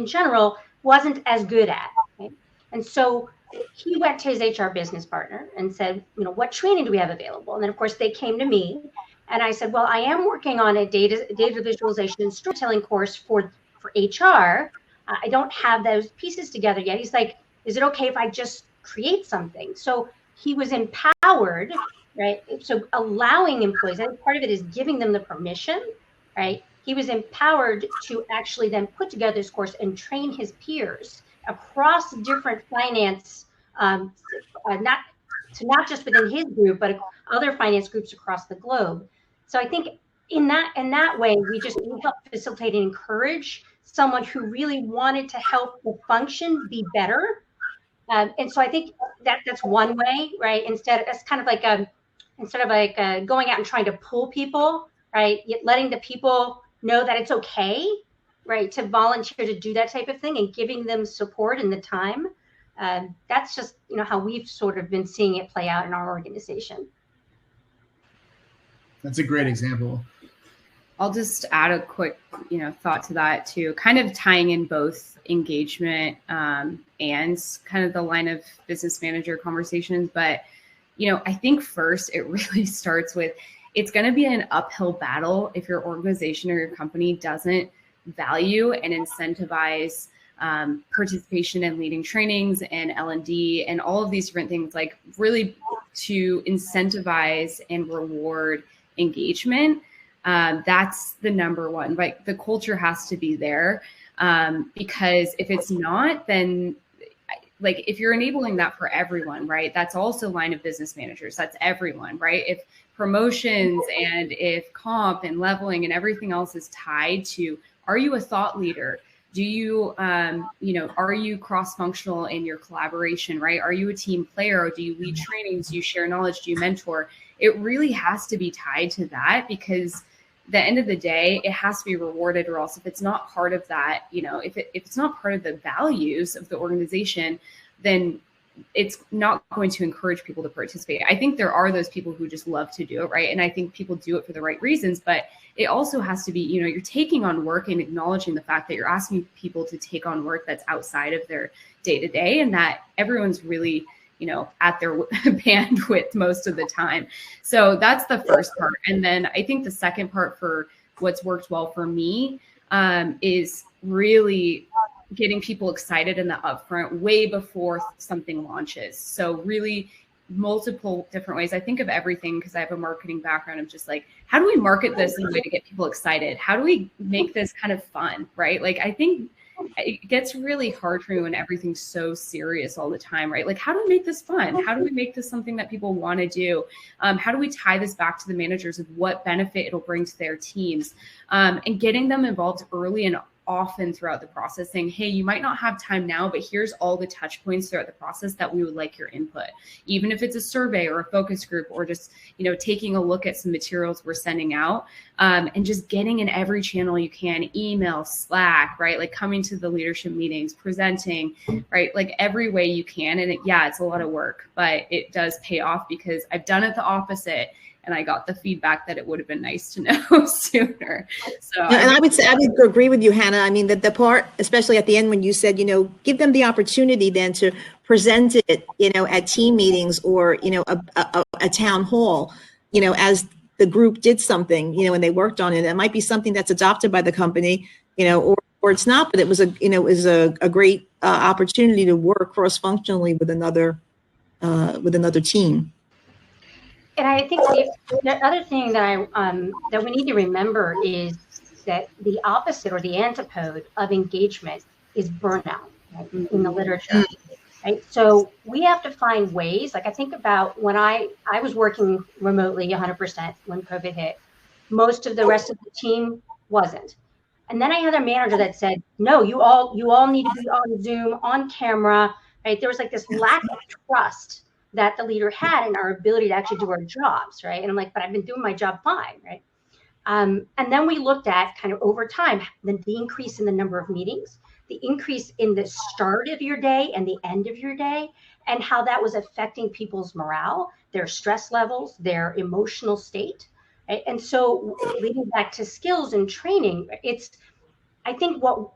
general wasn't as good at. Right? And so he went to his HR business partner and said, what training do we have available? And then of course they came to me and I said, well, I am working on a data visualization and storytelling course for HR. I don't have those pieces together yet. He's like, is it okay if I just create something? So he was empowered, right? So allowing employees, I think part of it is giving them the permission, right? He was empowered to actually then put together this course and train his peers across different finance, not just within his group, but other finance groups across the globe. So I think in that way, we help facilitate and encourage someone who really wanted to help the function be better. And so I think that's one way, right? Instead of like going out and trying to pull people, right? Yet letting the people know that it's okay, right, to volunteer to do that type of thing and giving them support and the time. That's just how we've sort of been seeing it play out in our organization. That's a great example. I'll just add a quick, thought to that too, kind of tying in both engagement and kind of the line of business manager conversations. But, I think first it really starts with, it's going to be an uphill battle if your organization or your company doesn't value and incentivize participation in leading trainings and L&D and all of these different things, like really to incentivize and reward engagement. That's the number one, like the culture has to be there. Because if it's not, then like if you're enabling that for everyone, right? That's also line of business managers. That's everyone, right? If promotions and if comp and leveling and everything else is tied to, are you a thought leader? Do you, are you cross-functional in your collaboration, right? Are you a team player? Or do you lead trainings? Do you share knowledge? Do you mentor? It really has to be tied to that, because the end of the day, it has to be rewarded, or else if it's not part of that, if it's not part of the values of the organization, then it's not going to encourage people to participate. I think there are those people who just love to do it, right? And I think people do it for the right reasons, but it also has to be, you're taking on work and acknowledging the fact that you're asking people to take on work that's outside of their day-to-day, and that everyone's really, at their bandwidth most of the time. So that's the first part. And then I think the second part for what's worked well for me is really getting people excited in the upfront way before something launches. So really multiple different ways. I think of everything, because I have a marketing background, of just like, how do we market this in a way to get people excited? How do we make this kind of fun, right? Like, I think it gets really hard for me when everything's so serious all the time, right? Like, how do we make this fun? How do we make this something that people want to do? How do we tie this back to the managers of what benefit it'll bring to their teams? And getting them involved early and often throughout the process, saying, hey, you might not have time now, but here's all the touch points throughout the process that we would like your input. Even if it's a survey or a focus group, or just, taking a look at some materials we're sending out, and just getting in every channel you can, email, Slack, right? Like coming to the leadership meetings, presenting, right? Like every way you can. And it's a lot of work, but it does pay off, because I've done it the opposite. And I got the feedback that it would have been nice to know sooner. So, and I would agree with you, Hannah. I mean, that the part, especially at the end when you said, give them the opportunity then to present it, at team meetings, or, a town hall, as the group did something, and they worked on it. It might be something that's adopted by the company, or it's not, but it was a great opportunity to work cross-functionally with another team. And I think the other thing that that we need to remember is that the opposite, or the antipode of engagement, is burnout, right, in the literature. Right? So we have to find ways. Like, I think about when I was working remotely 100% when COVID hit. Most of the rest of the team wasn't. And then I had a manager that said, no, you all need to be on Zoom, on camera. Right? There was like this lack of trust that the leader had in our ability to actually do our jobs, right? And I'm like, but I've been doing my job fine, right? And then we looked at kind of over time, the increase in the number of meetings, the increase in the start of your day and the end of your day, and how that was affecting people's morale, their stress levels, their emotional state. Right? And so leading back to skills and training, I think what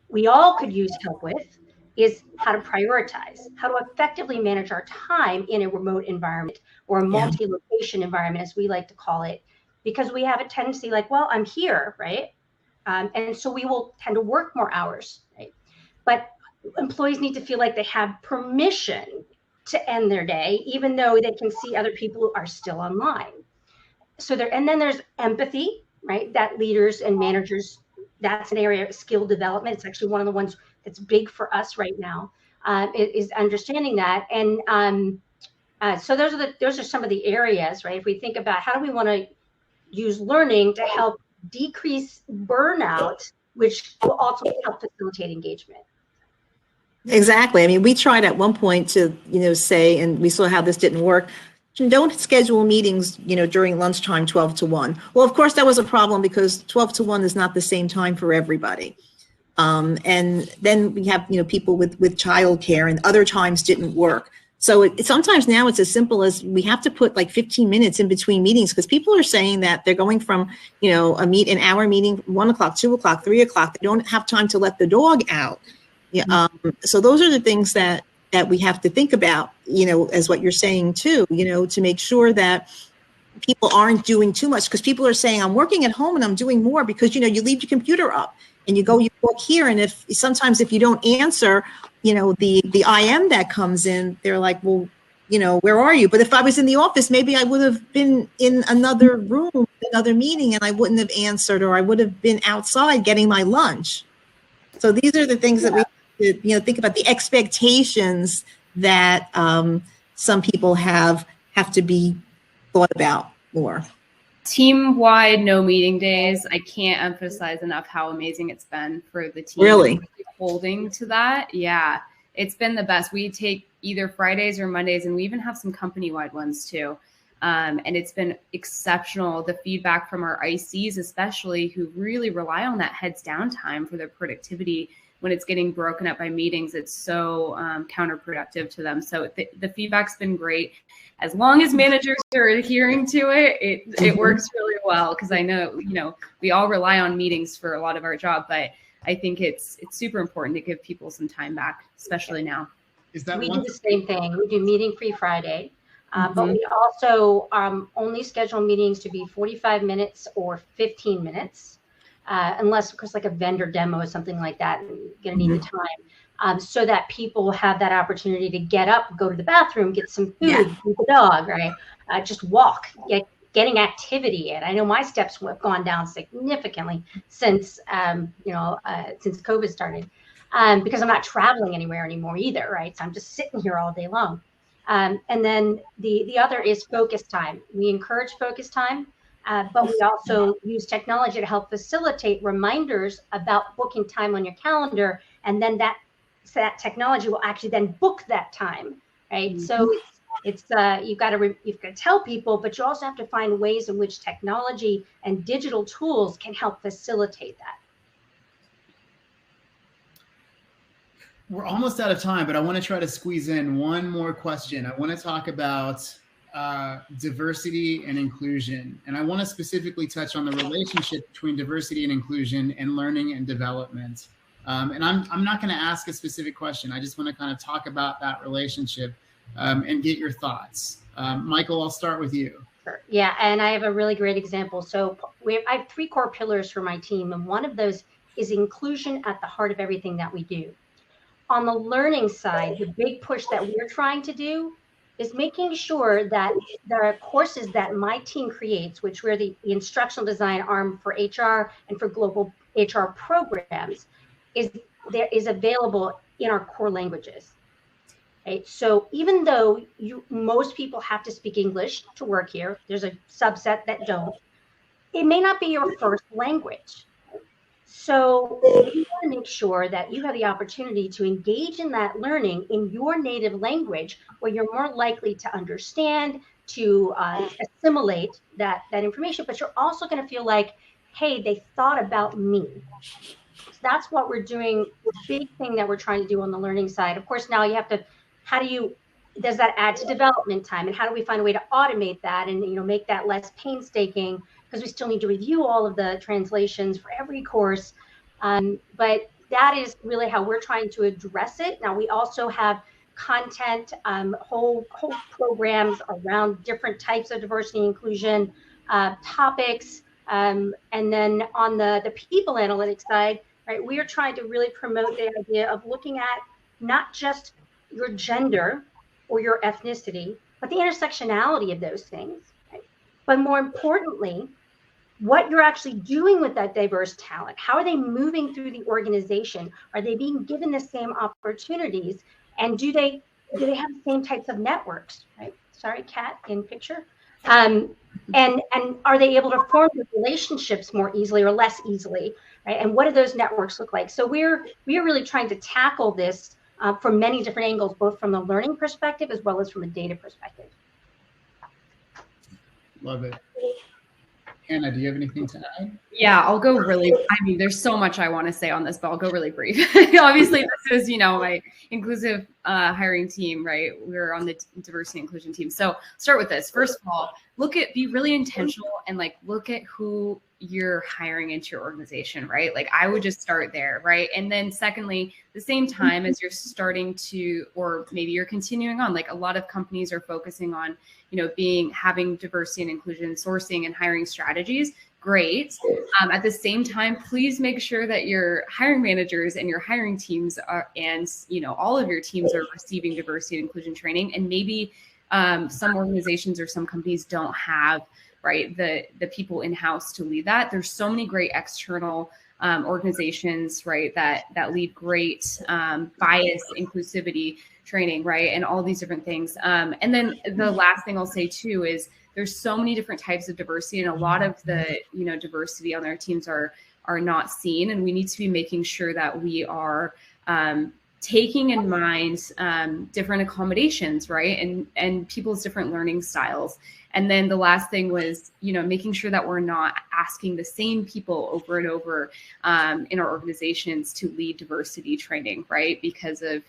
we all could use help with is how to prioritize, how to effectively manage our time in a remote environment, or a multi-location environment, as we like to call it, because we have a tendency like, well, I'm here, right? And so we will tend to work more hours, right? But employees need to feel like they have permission to end their day, even though they can see other people who are still online. And then there's empathy, right? That leaders and managers, that's an area of skill development. It's actually one of the ones that's big for us right now, is understanding that. And so those are some of the areas, right? If we think about how do we want to use learning to help decrease burnout, which will also help facilitate engagement. Exactly. I mean, we tried at one point to, say, and we saw how this didn't work. Don't schedule meetings, during lunchtime, 12 to 1. Well, of course, that was a problem, because 12 to 1 is not the same time for everybody. And then we have, people with childcare, and other times didn't work. So sometimes now it's as simple as we have to put like 15 minutes in between meetings, because people are saying that they're going from, an hour meeting, 1 o'clock, 2 o'clock, 3 o'clock. They don't have time to let the dog out. So those are the things that we have to think about, as what you're saying too, to make sure that people aren't doing too much, because people are saying, I'm working at home and I'm doing more, because, you leave your computer up and you work here. And if you don't answer, the IM that comes in, they're like, well, where are you? But if I was in the office, maybe I would have been in another room, another meeting, and I wouldn't have answered, or I would have been outside getting my lunch. So these are the things that we to, think about the expectations that some people have to be thought about more. Team-wide, no meeting days. I can't emphasize enough how amazing it's been for the team. Really? Holding to that. Yeah, it's been the best. We take either Fridays or Mondays, and we even have some company-wide ones too. And it's been exceptional. The feedback from our ICs, especially, who really rely on that heads down time for their productivity. When it's getting broken up by meetings, it's so counterproductive to them. So the feedback's been great. As long as managers are adhering to it, it works really well. Because I know, we all rely on meetings for a lot of our job, but I think it's super important to give people some time back, especially now. Is that we do the same thing? We do meeting-free Friday, but we also only schedule meetings to be 45 minutes or 15 minutes. Unless, of course, like a vendor demo or something like that, you're going to need the time, so that people have that opportunity to get up, go to the bathroom, get some food, feed the dog, right? Just walk, getting activity in. I know my steps have gone down significantly since, since COVID started, because I'm not traveling anywhere anymore either, right? So I'm just sitting here all day long. And then the other is focus time. We encourage focus time. But we also use technology to help facilitate reminders about booking time on your calendar, and then that technology will actually then book that time, right? So it's you've got to tell people, but you also have to find ways in which technology and digital tools can help facilitate that. We're almost out of time, but I want to try to squeeze in one more question. I want to talk about diversity and inclusion. And I want to specifically touch on the relationship between diversity and inclusion and learning and development. And I'm not going to ask a specific question. I just want to kind of talk about that relationship and get your thoughts. Michael, I'll start with you. Sure. Yeah, and I have a really great example. So I have 3 core pillars for my team, and one of those is inclusion at the heart of everything that we do. On the learning side, the big push that we're trying to do is making sure that there are courses that my team creates, which we're the instructional design arm for HR and for global HR programs, is available in our core languages. Right? So even though most people have to speak English to work here, there's a subset that don't. It may not be your first language. So you want to make sure that you have the opportunity to engage in that learning in your native language, where you're more likely to understand, to assimilate that information, but you're also going to feel like, hey, they thought about me. So that's what we're doing. The big thing that we're trying to do on the learning side. Of course, now you have to, does that add to development time? And how do we find a way to automate that and make that less painstaking? Because we still need to review all of the translations for every course. But that is really how we're trying to address it. Now, we also have content, whole programs around different types of diversity and inclusion topics. And then on the people analytics side, right, we are trying to really promote the idea of looking at not just your gender or your ethnicity, but the intersectionality of those things. Right? But more importantly, what you're actually doing with that diverse talent. How are they moving through the organization? Are they being given the same opportunities? And do they have the same types of networks? Right? Sorry, Kat, in picture. And are they able to form relationships more easily or less easily? Right? And what do those networks look like? So we are really trying to tackle this from many different angles, both from the learning perspective as well as from a data perspective. Love it. Hannah, do you have anything to add? Yeah, I'll go there's so much I want to say on this, but I'll go really brief. Obviously, this is, my inclusive hiring team, right? We're on the diversity and inclusion team. So start with this. First of all, be really intentional and look at who you're hiring into your organization, right? I would just start there, right? And then secondly, the same time as you're starting to, or maybe you're continuing on, a lot of companies are focusing on, having diversity and inclusion sourcing and hiring strategies. Great. At the same time, please make sure that your hiring managers and your hiring teams are, and all of your teams are receiving diversity and inclusion training. And maybe some organizations or some companies don't have the people in-house to lead that. There's so many great external organizations, right, that lead great bias, inclusivity training, right, and all these different things. And then the last thing I'll say too is there's so many different types of diversity, and a lot of the diversity on their teams are not seen, and we need to be making sure that we are taking in mind different accommodations, right, and people's different learning styles. And then the last thing was, making sure that we're not asking the same people over and over in our organizations to lead diversity training, right? Because of,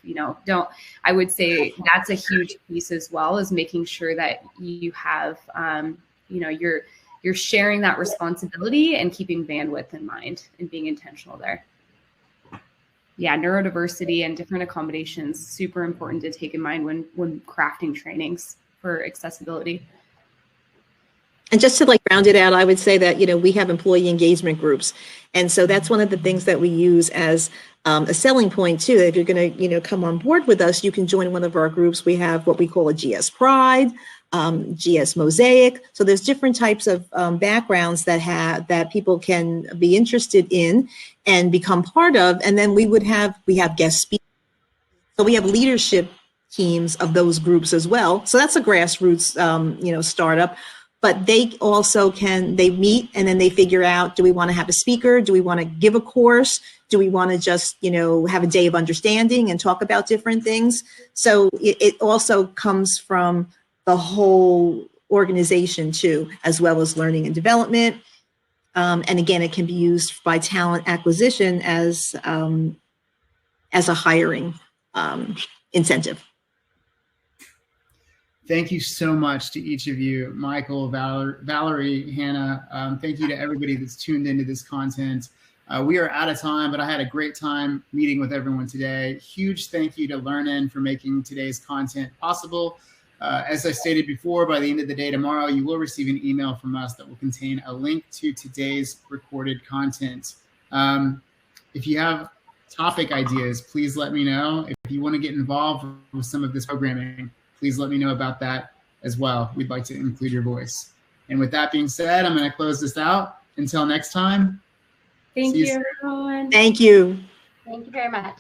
I would say that's a huge piece as well, is making sure that you have, you're sharing that responsibility and keeping bandwidth in mind and being intentional there. Yeah, neurodiversity and different accommodations, super important to take in mind when crafting trainings for accessibility. And just to round it out, I would say that, we have employee engagement groups. And so that's one of the things that we use as a selling point too. If you're going to, come on board with us, you can join one of our groups. We have what we call a GS Pride, GS Mosaic. So there's different types of backgrounds that people can be interested in and become part of. And then we have guest speakers. So we have leadership teams of those groups as well. So that's a grassroots, startup. But they also they meet and then they figure out, do we want to have a speaker? Do we want to give a course? Do we want to just, have a day of understanding and talk about different things? So it also comes from the whole organization too, as well as learning and development. And again, it can be used by talent acquisition as a hiring incentive. Thank you so much to each of you, Michael, Valerie, Hannah. Thank you to everybody that's tuned into this content. We are out of time, but I had a great time meeting with everyone today. Huge thank you to LearnIn for making today's content possible. As I stated before, by the end of the day tomorrow, you will receive an email from us that will contain a link to today's recorded content. If you have topic ideas, please let me know. If you want to get involved with some of this programming, please let me know about that as well. We'd like to include your voice. And with that being said, I'm going to close this out. Until next time. Thank you, everyone. Thank you. Thank you very much.